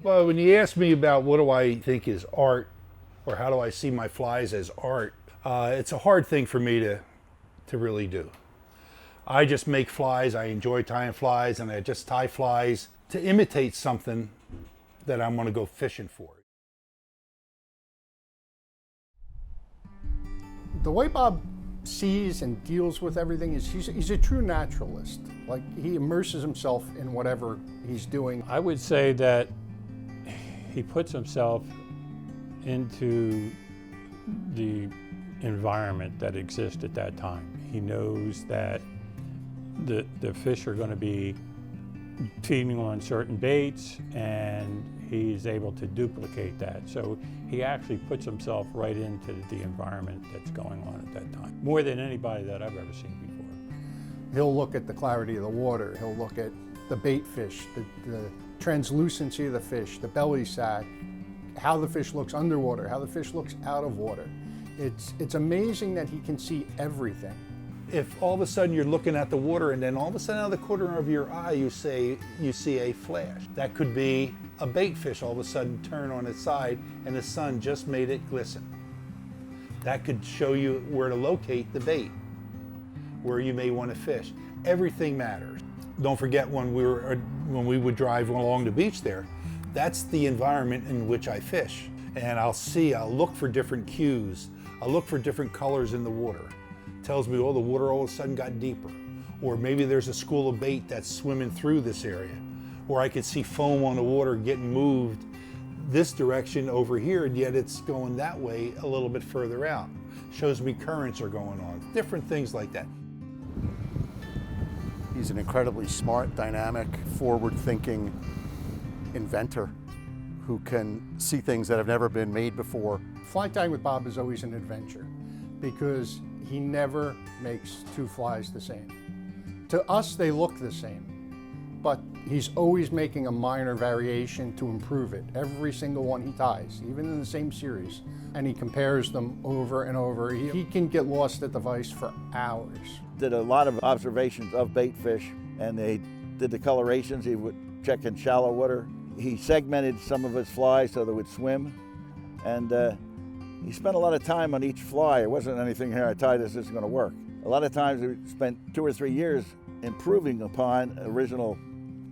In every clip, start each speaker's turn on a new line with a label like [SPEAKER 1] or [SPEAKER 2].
[SPEAKER 1] Well, when you ask me about what do I think is art, or how do I see my flies as art, it's a hard thing for me to really do. I just make flies, I enjoy tying flies, and I just tie flies to imitate something that I'm going to go fishing for.
[SPEAKER 2] The way Bob sees and deals with everything is he's a true naturalist. Like, he immerses himself in whatever he's doing.
[SPEAKER 3] I would say that he puts himself into the environment that exists at that time. He knows that the fish are going to be feeding on certain baits, and he's able to duplicate that. So he actually puts himself right into the environment that's going on at that time, more than anybody that I've ever seen before.
[SPEAKER 2] He'll look at the clarity of the water, he'll look at the bait fish, the translucency of the fish, the belly sack, how the fish looks underwater, how the fish looks out of water. It's amazing that he can see everything.
[SPEAKER 1] If all of a sudden you're looking at the water and then all of a sudden out of the corner of your eye you see a flash, that could be a bait fish all of a sudden turn on its side and the sun just made it glisten. That could show you where to locate the bait, where you may want to fish. Everything matters. Don't forget when we would drive along the beach there, that's the environment in which I fish. And I'll look for different cues. I'll look for different colors in the water. Tells me, oh, the water all of a sudden got deeper. Or maybe there's a school of bait that's swimming through this area. Or I could see foam on the water getting moved this direction over here, and yet it's going that way a little bit further out. Shows me currents are going on. Different things like that.
[SPEAKER 4] He's an incredibly smart, dynamic, forward-thinking inventor who can see things that have never been made before.
[SPEAKER 2] Fly tying with Bob is always an adventure because he never makes two flies the same. To us, they look the same, but he's always making a minor variation to improve it. Every single one he ties, even in the same series, and he compares them over and over. He can get lost at the vise for hours.
[SPEAKER 5] Did a lot of observations of bait fish, and they did the colorations. He would check in shallow water. He segmented some of his flies so they would swim, and he spent a lot of time on each fly. It wasn't anything here, I tied this is going to work. A lot of times he spent 2 or 3 years improving upon original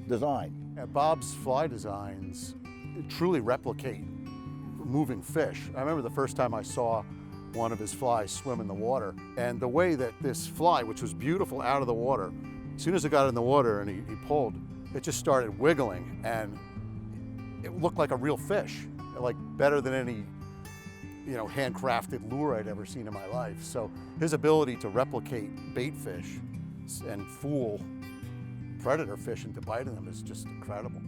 [SPEAKER 5] design.
[SPEAKER 4] Bob's fly designs truly replicate moving fish. I remember the first time I saw one of his flies swim in the water, and the way that this fly, which was beautiful out of the water, as soon as it got in the water and he pulled, it just started wiggling, and it looked like a real fish, like better than any handcrafted lure I'd ever seen in my life. So his ability to replicate bait fish and fool predator fish into biting them is just incredible.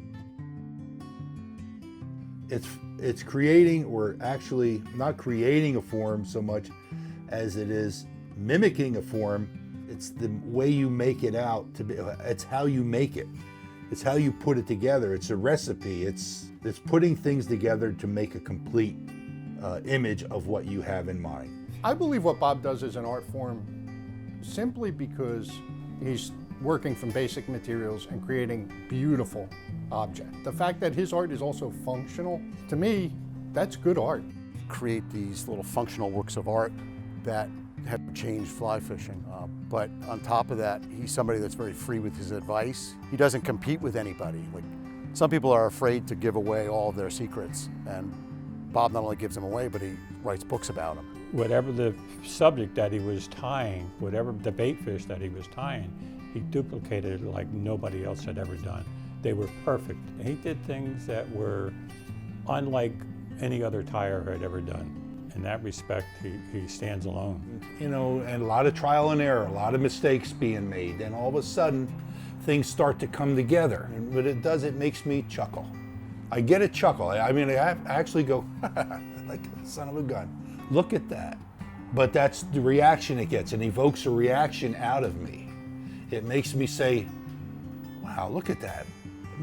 [SPEAKER 1] It's creating, or actually not creating a form so much as it is mimicking a form. It's the way you make it out to be. It's how you make it. It's how you put it together. It's a recipe. It's putting things together to make a complete image of what you have in mind.
[SPEAKER 2] I believe what Bob does is an art form simply because he's working from basic materials and creating beautiful objects. The fact that his art is also functional, to me, that's good art.
[SPEAKER 4] Create these little functional works of art that have changed fly fishing. But on top of that, he's somebody that's very free with his advice. He doesn't compete with anybody. Like, some people are afraid to give away all of their secrets, and Bob not only gives them away, but he writes books about them.
[SPEAKER 3] Whatever the subject that he was tying, whatever the bait fish that he was tying, he duplicated it like nobody else had ever done. They were perfect. He did things that were unlike any other tyer had ever done. In that respect, he stands alone.
[SPEAKER 1] And a lot of trial and error, a lot of mistakes being made, and all of a sudden, things start to come together. And what it does, it makes me chuckle. I get a chuckle. I mean, I actually go, like, son of a gun. Look at that. But that's the reaction it gets. It evokes a reaction out of me. It makes me say, wow, look at that.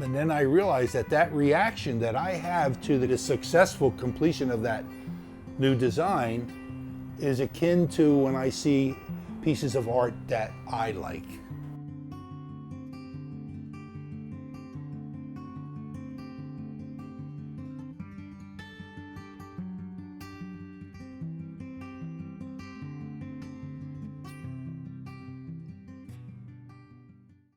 [SPEAKER 1] And then I realize that reaction that I have to the successful completion of that new design is akin to when I see pieces of art that I like.